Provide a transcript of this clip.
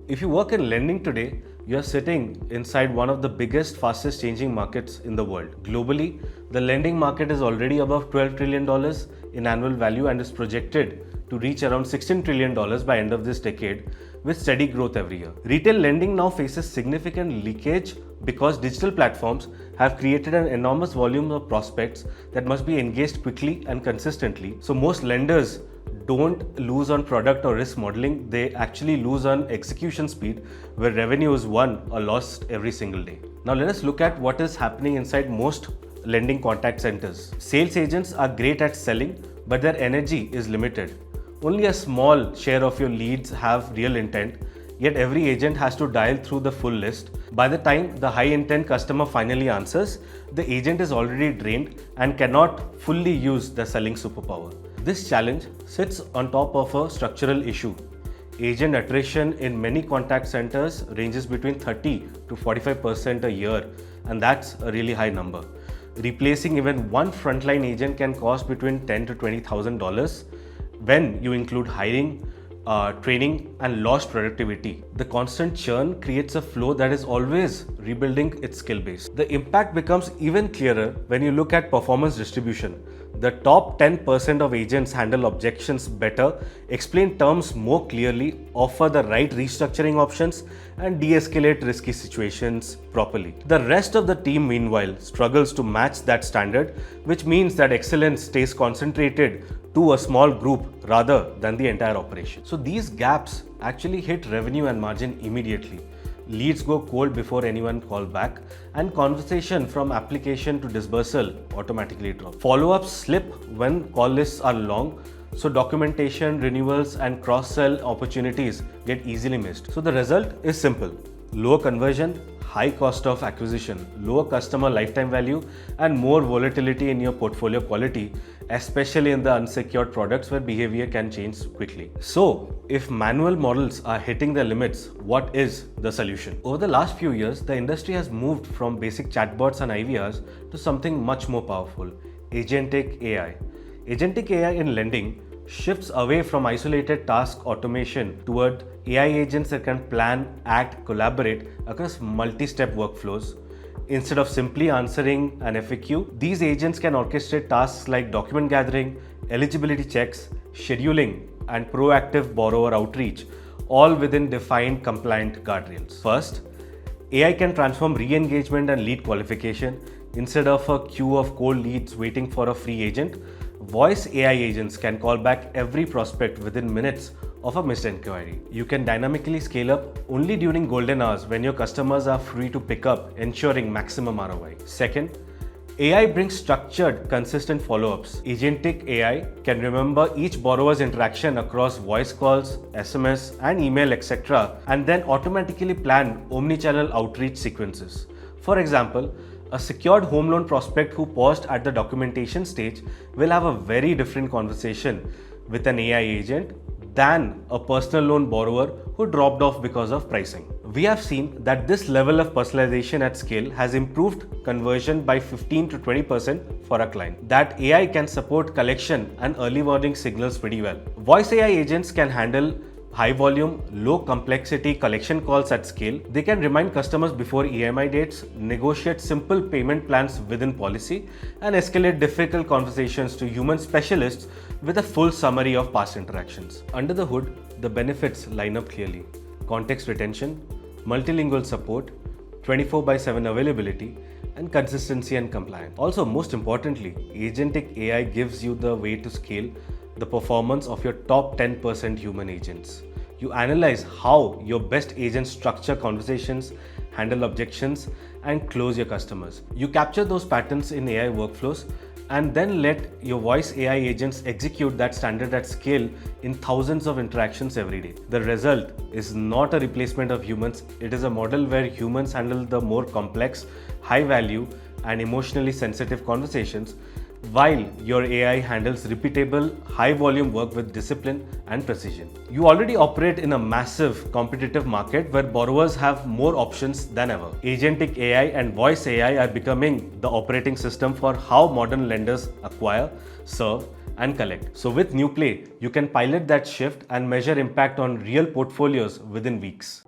If you work in lending today, you're sitting inside one of the biggest, fastest changing markets in the world. Globally, the lending market is already above $12 trillion in annual value and is projected to reach around $16 trillion by end of this decade, with steady growth every year. Retail lending now faces significant leakage because digital platforms have created an enormous volume of prospects that must be engaged quickly and consistently. So most lenders don't lose on product or risk modeling, they actually lose on execution speed, where revenue is won or lost every single day. Now let us look at what is happening inside most lending contact centers. Sales agents are great at selling, but their energy is limited. Only a small share of your leads have real intent, yet every agent has to dial through the full list. By the time the high intent customer finally answers, the agent is already drained and cannot fully use the selling superpower. This challenge sits on top of a structural issue. Agent attrition in many contact centers ranges between 30 to 45% a year, and that's a really high number. Replacing even one frontline agent can cost between $10,000 to $20,000 when you include hiring, training, and lost productivity. The constant churn creates a flow that is always rebuilding its skill base. The impact becomes even clearer when you look at performance distribution. The top 10% of agents handle objections better, explain terms more clearly, offer the right restructuring options, and de-escalate risky situations properly. The rest of the team, meanwhile, struggles to match that standard, which means that excellence stays concentrated to a small group rather than the entire operation. So these gaps actually hit revenue and margin immediately. Leads go cold before anyone calls back, and conversation from application to dispersal automatically drop. Follow-ups slip when call lists are long, so documentation, renewals, and cross-sell opportunities get easily missed. So the result is simple: lower conversion, high cost of acquisition, lower customer lifetime value, and more volatility in your portfolio quality, especially in the unsecured products where behavior can change quickly. So, if manual models are hitting their limits, what is the solution? Over the last few years, the industry has moved from basic chatbots and IVRs to something much more powerful: Agentic AI. Agentic AI in lending shifts away from isolated task automation toward AI agents that can plan, act, collaborate across multi-step workflows. Instead of simply answering an FAQ, these agents can orchestrate tasks like document gathering, eligibility checks, scheduling, and proactive borrower outreach, all within defined compliant guardrails. First, AI can transform re-engagement and lead qualification. Instead of a queue of cold leads waiting for a free agent, voice AI agents can call back every prospect within minutes of a missed inquiry. You can dynamically scale up only during golden hours when your customers are free to pick up, ensuring maximum ROI. Second, AI brings structured, consistent follow-ups. Agentic AI can remember each borrower's interaction across voice calls, SMS, and email, etc., and then automatically plan omnichannel outreach sequences. For example, a secured home loan prospect who paused at the documentation stage will have a very different conversation with an AI agent than a personal loan borrower who dropped off because of pricing. We have seen that this level of personalization at scale has improved conversion by 15 to 20% for a client. That AI can support collection and early warning signals pretty well. Voice AI agents can handle high volume, low complexity collection calls at scale. They can remind customers before EMI dates, negotiate simple payment plans within policy, and escalate difficult conversations to human specialists with a full summary of past interactions. Under the hood, the benefits line up clearly: context retention, multilingual support, 24/7 availability, and consistency and compliance. Also, most importantly, Agentic AI gives you the way to scale the performance of your top 10% human agents. You analyze how your best agents structure conversations, handle objections, and close your customers. You capture those patterns in AI workflows and then let your voice AI agents execute that standard at scale in thousands of interactions every day. The result is not a replacement of humans, it is a model where humans handle the more complex, high value, and emotionally sensitive conversations, while your AI handles repeatable, high volume work with discipline and precision. You already operate in a massive competitive market where borrowers have more options than ever. Agentic AI and voice AI are becoming the operating system for how modern lenders acquire, serve, and collect. So with NuPlay, you can pilot that shift and measure impact on real portfolios within weeks.